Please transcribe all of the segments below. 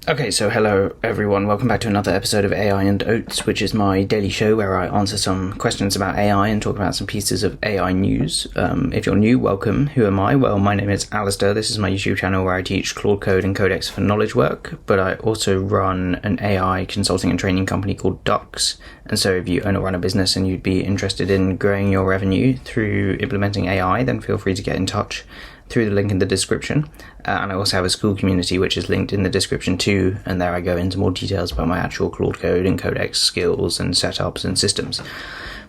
Okay, so hello everyone, welcome back to another episode of AI and Oats, which is my daily show where I answer some questions about AI and talk about some pieces of AI news. If you're new, welcome. Who am I? Well, my name is Alistair. This is my YouTube channel where I teach Claude Code and Codex for knowledge work, but I also run an AI consulting and training company called Dux. And so if you own or run a business and you'd be interested in growing your revenue through implementing AI, then feel free to get in touch through the link in the description. And I also have a school community which is linked in the description too, and there I go into more details about my actual Claude Code and Codex skills and setups and systems.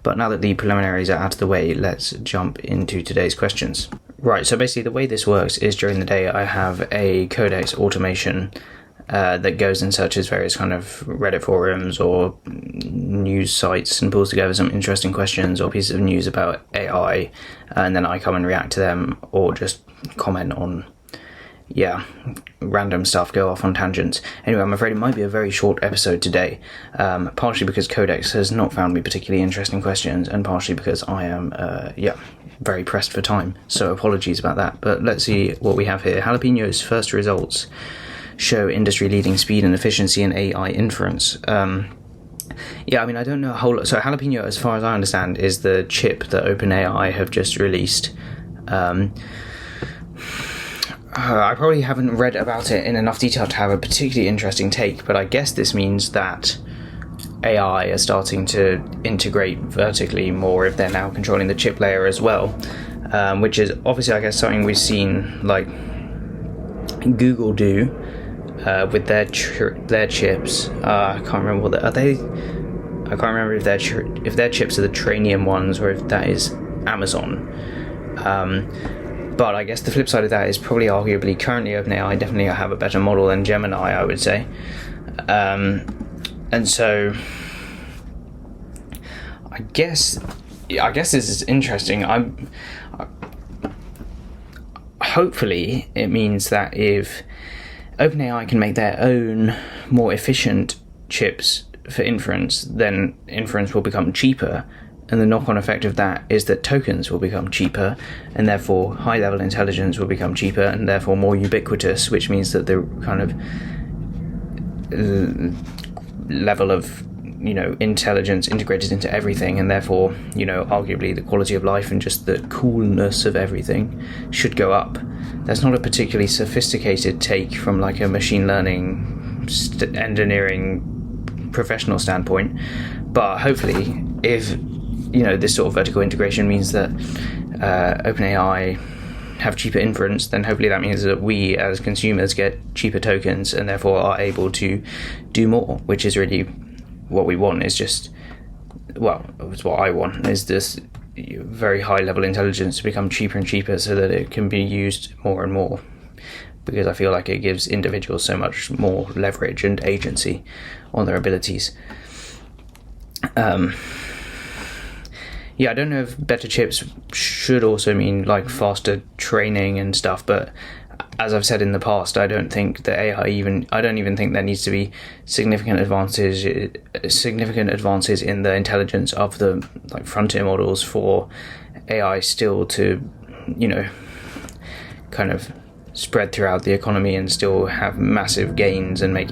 But now that the preliminaries are out of the way, let's jump into today's questions. Right, so basically the way this works is during the day I have a Codex automation that goes and searches various kind of Reddit forums or news sites and pulls together some interesting questions or pieces of news about AI, and then I come and react to them or just comment on random stuff, go off on tangents. Anyway, I'm afraid it might be a very short episode today, partially because Codex has not found me particularly interesting questions, and partially because I am very pressed for time, so apologies about that. But let's see what we have here. Jalapeño's first results show industry-leading speed and efficiency in AI inference. I don't know a whole lot. So Jalapeño, as far as I understand, is the chip that OpenAI have just released. I probably haven't read about it in enough detail to have a particularly interesting take, but I guess this means that AI are starting to integrate vertically more if they're now controlling the chip layer as well, which is obviously, I guess, something we've seen like Google do with their chips. I can't remember what are they. I can't remember if their chips are the Trainium ones or if that is Amazon. But I guess the flip side of that is probably arguably currently OpenAI definitely have a better model than Gemini, I would say. And so I guess this is interesting. Hopefully it means that if OpenAI can make their own more efficient chips for inference, then inference will become cheaper. And the knock-on effect of that is that tokens will become cheaper, and therefore high-level intelligence will become cheaper, and therefore more ubiquitous, which means that the kind of level of, intelligence integrated into everything, and therefore, arguably the quality of life and just the coolness of everything should go up. That's not a particularly sophisticated take from like a machine learning engineering professional standpoint, but hopefully if this sort of vertical integration means that OpenAI have cheaper inference, then hopefully that means that we as consumers get cheaper tokens and therefore are able to do more, which is really what we want. Is just, it's what I want, is this very high level intelligence to become cheaper and cheaper so that it can be used more and more, because I feel like it gives individuals so much more leverage and agency on their abilities. I don't know if better chips should also mean like faster training and stuff, but as I've said in the past, I don't think that I don't even think there needs to be significant advances in the intelligence of the like frontier models for AI still to, kind of spread throughout the economy and still have massive gains and make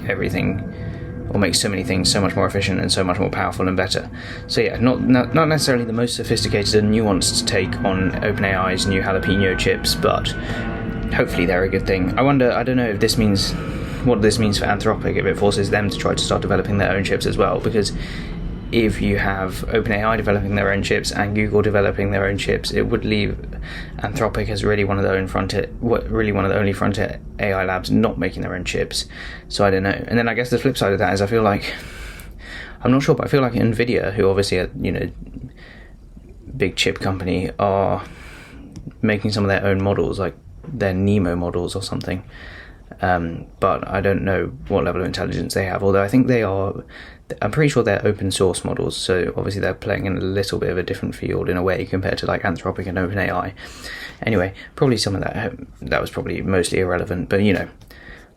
so many things so much more efficient and so much more powerful and better. So not necessarily the most sophisticated and nuanced take on OpenAI's new Jalapeño chips, but hopefully they're a good thing. I don't know if this means what this means for Anthropic, if it forces them to try to start developing their own chips as well, because if you have OpenAI developing their own chips and Google developing their own chips, it would leave Anthropic as really one of the only frontier AI labs not making their own chips. So I don't know. And then I guess the flip side of that is I feel like Nvidia, who obviously are, big chip company, are making some of their own models, like their Nemo models or something. But I don't know what level of intelligence they have, although I think I'm pretty sure they're open source models, so obviously they're playing in a little bit of a different field in a way compared to like Anthropic and OpenAI. Anyway, probably some of that was probably mostly irrelevant, but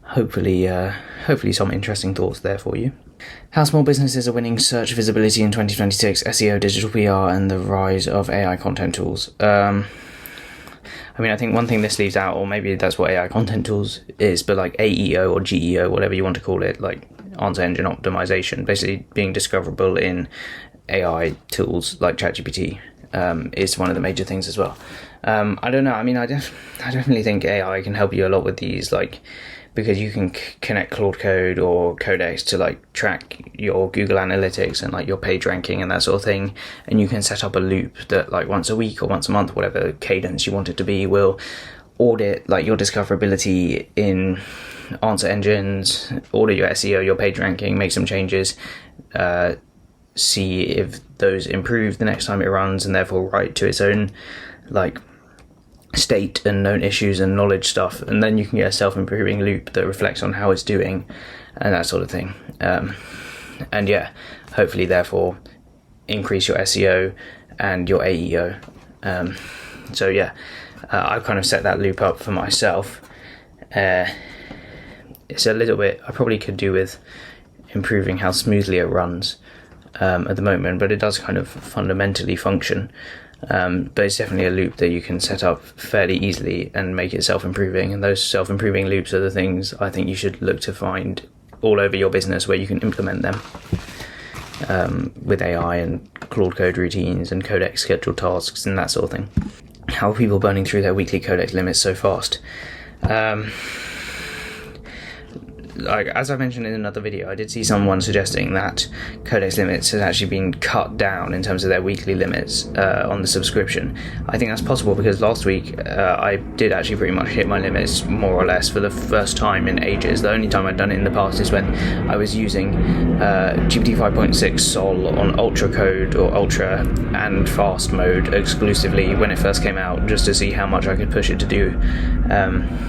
hopefully some interesting thoughts there for you. How small businesses are winning search visibility in 2026, SEO, digital PR, and the rise of AI content tools. I mean, I think one thing this leaves out, or maybe that's what AI content tools is, but like AEO or GEO, whatever you want to call it, like answer engine optimization, basically being discoverable in AI tools like ChatGPT, is one of the major things as well. I don't know. I mean, I definitely think AI can help you a lot with these, like, because you can connect Claude Code or Codex to like track your Google Analytics and like your page ranking and that sort of thing, and you can set up a loop that like once a week or once a month, whatever cadence you want it to be, will audit like your discoverability in answer engines, audit your SEO, your page ranking, make some changes, see if those improve the next time it runs, and therefore write to its own like state and known issues and knowledge stuff, and then you can get a self-improving loop that reflects on how it's doing and that sort of thing, and yeah, hopefully therefore increase your SEO and your AEO. So yeah, I've kind of set that loop up for myself. It's a little bit, I probably could do with improving how smoothly it runs at the moment, but it does kind of fundamentally function. But it's definitely a loop that you can set up fairly easily and make it self-improving, and those self-improving loops are the things I think you should look to find all over your business where you can implement them, with AI and Claude Code routines and Codex scheduled tasks and that sort of thing. How are people burning through their weekly Codex limits so fast? Like, as I mentioned in another video, I did see someone suggesting that Codex limits has actually been cut down in terms of their weekly limits on the subscription. I think that's possible because last week I did actually pretty much hit my limits more or less for the first time in ages. The only time I'd done it in the past is when I was using GPT 5.6 Sol on Ultra Code or Ultra and Fast mode exclusively when it first came out, just to see how much I could push it to do,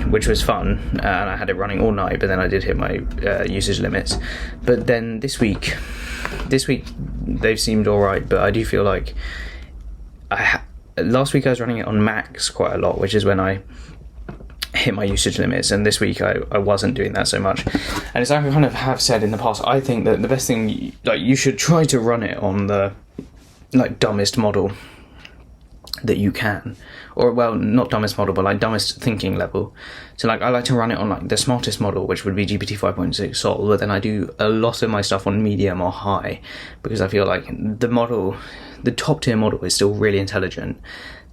which was fun, and I had it running all night, but then I did hit my usage limits. But then this week they've seemed alright, but I do feel like last week I was running it on max quite a lot, which is when I hit my usage limits, and this week I wasn't doing that so much. And it's like I kind of have said in the past, I think that the best thing, like, you should try to run it on the like dumbest model that you can, or well, not dumbest model, but like dumbest thinking level. So like I like to run it on like the smartest model, which would be GPT 5.6 Sol, but then I do a lot of my stuff on medium or high, because I feel like the top tier model is still really intelligent,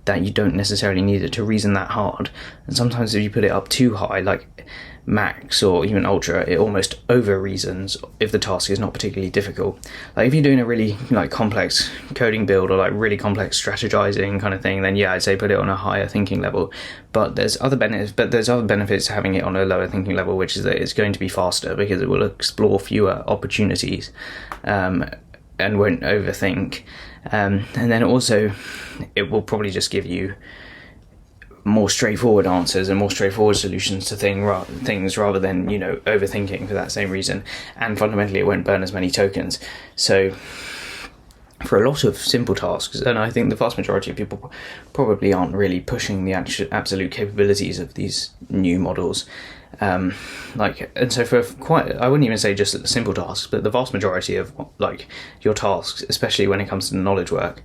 that you don't necessarily need it to reason that hard. And sometimes if you put it up too high, like max or even ultra, it almost over reasons if the task is not particularly difficult. Like if you're doing a really like complex coding build or like really complex strategizing kind of thing, then yeah, I'd say put it on a higher thinking level. But there's other benefits to having it on a lower thinking level, which is that it's going to be faster because it will explore fewer opportunities, and won't overthink. And then also it will probably just give you more straightforward answers and more straightforward solutions to things rather than, you know, overthinking for that same reason. And fundamentally it won't burn as many tokens. So for a lot of simple tasks, and I think the vast majority of people probably aren't really pushing the absolute capabilities of these new models, and so for quite, I wouldn't even say just simple tasks, but the vast majority of like your tasks, especially when it comes to knowledge work,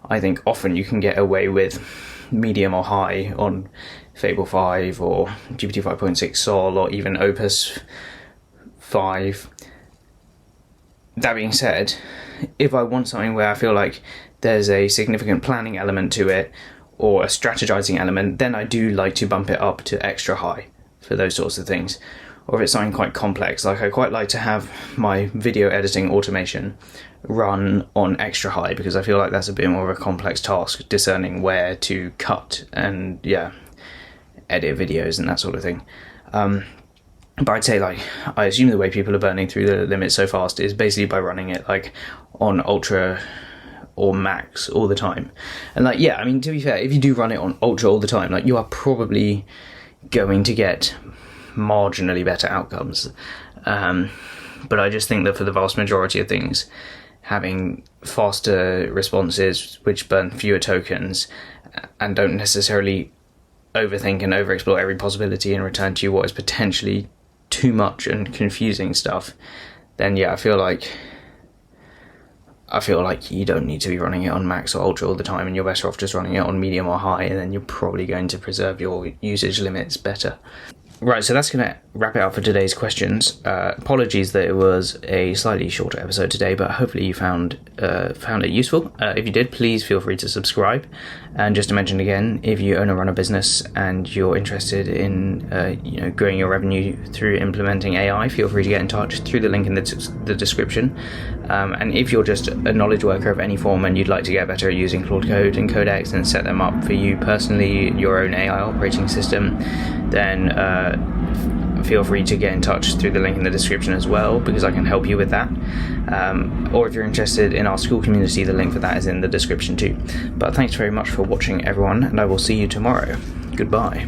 I think often you can get away with medium or high on Fable 5 or GPT 5.6 Sol or even Opus 5. That being said, if I want something where I feel like there's a significant planning element to it or a strategizing element, then I do like to bump it up to extra high for those sorts of things. Or if it's something quite complex, like I quite like to have my video editing automation run on extra high, because I feel like that's a bit more of a complex task, discerning where to cut and edit videos and that sort of thing. But I'd say, like, I assume the way people are burning through the limit so fast is basically by running it like on ultra or max all the time. And like, yeah, I mean, to be fair, if you do run it on ultra all the time, like, you are probably going to get marginally better outcomes. But I just think that for the vast majority of things, having faster responses which burn fewer tokens and don't necessarily overthink and overexplore every possibility and return to you what is potentially too much and confusing stuff, then yeah, I feel like I feel like you don't need to be running it on max or ultra all the time, and you're better off just running it on medium or high, and then you're probably going to preserve your usage limits better. Right, so that's going to wrap it up for today's questions. Apologies that it was a slightly shorter episode today, but hopefully you found it useful. If you did, please feel free to subscribe. And just to mention again, if you own or run a business and you're interested in growing your revenue through implementing AI, feel free to get in touch through the link in the description. And if you're just a knowledge worker of any form and you'd like to get better at using Claude Code and Codex and set them up for you personally, your own AI operating system, then feel free to get in touch through the link in the description as well, because I can help you with that. Or if you're interested in our school community, the link for that is in the description too. But thanks very much for watching, everyone, and I will see you tomorrow. Goodbye.